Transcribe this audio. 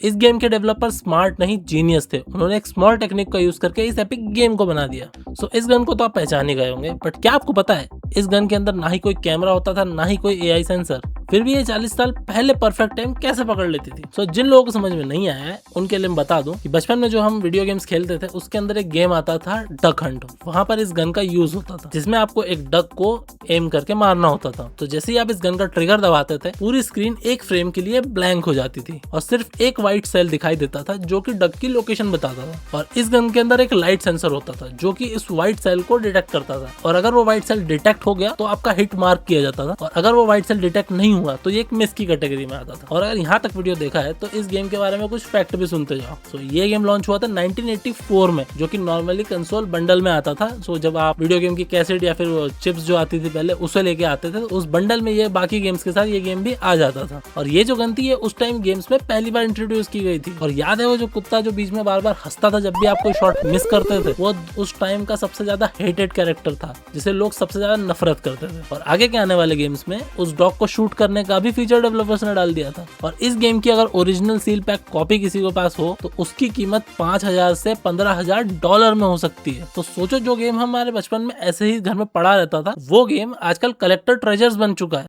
इस गेम के developer smart नहीं जीनियस थे। उन्होंने एक स्मॉल टेक्निक का यूज करके इस एपिक गेम को बना दिया। सो इस गन को तो आप पहचान ही गए होंगे, बट क्या आपको पता है इस गन के अंदर ना ही कोई कैमरा होता था, ना ही कोई एआई सेंसर, फिर भी ये 40 साल पहले परफेक्ट टाइम कैसे पकड़ लेती थी। सो जिन लोगों को समझ में नहीं आया है उनके लिए मैं बता दूं कि बचपन में जो हम वीडियो गेम्स खेलते थे उसके अंदर एक गेम आता था डक हंट। वहां पर इस गन का यूज होता था जिसमें आपको एक डक को एम करके मारना होता था। तो जैसे ही आप इस गन का ट्रिगर दबाते थे पूरी स्क्रीन एक फ्रेम के लिए ब्लैंक हो जाती थी और सिर्फ एक व्हाइट सेल दिखाई देता था जो कि डक की लोकेशन बताता था। और इस गन के अंदर एक लाइट सेंसर होता था जो कि इस व्हाइट सेल को डिटेक्ट करता था, और अगर वो व्हाइट सेल डिटेक्ट हो गया तो आपका हिट मार्क किया जाता था, और अगर वो व्हाइट सेल डिटेक्ट नहीं हुआ तो ये एक मिस की कैटेगरी में आता था। और अगर यहाँ तक वीडियो देखा है तो इस गेम के बारे में कुछ फैक्ट भी सुनते जाओ। सो ये गेम लॉन्च हुआ था 1984 में, जो कि नॉर्मली कंसोल बंडल में आता था। सो जब आप वीडियो गेम की कैसेट या फिर चिप्स जो आती थी पहले उसे लेके आते थे तो उस बंडल में ये बाकी गेम्स के साथ ये गेम भी आ जाता था। और ये जो गन थी ये उस टाइम गेम्स में पहली बार इंट्रोड्यूस की गई थी। और याद है वो जो कुत्ता जो बीच में बार बार हंसता था जब भी आप कोई शॉट मिस करते थे, वो उस टाइम का सबसे ज्यादा हेटेड कैरेक्टर था जिसे लोग सबसे ज्यादा नफरत करते थे। और आगे के आने वाले गेम्स में उस डॉग को शूट करने का भी फीचर डेवलपर्स ने डाल दिया था। और इस गेम की अगर ओरिजिनल सील पैक कॉपी किसी के पास हो तो उसकी कीमत 5,000 से $15,000 में हो सकती है। तो सोचो जो गेम हमारे बचपन में ऐसे ही घर में पड़ा रहता था वो गेम आजकल कलेक्टर ट्रेजर्स बन चुका है।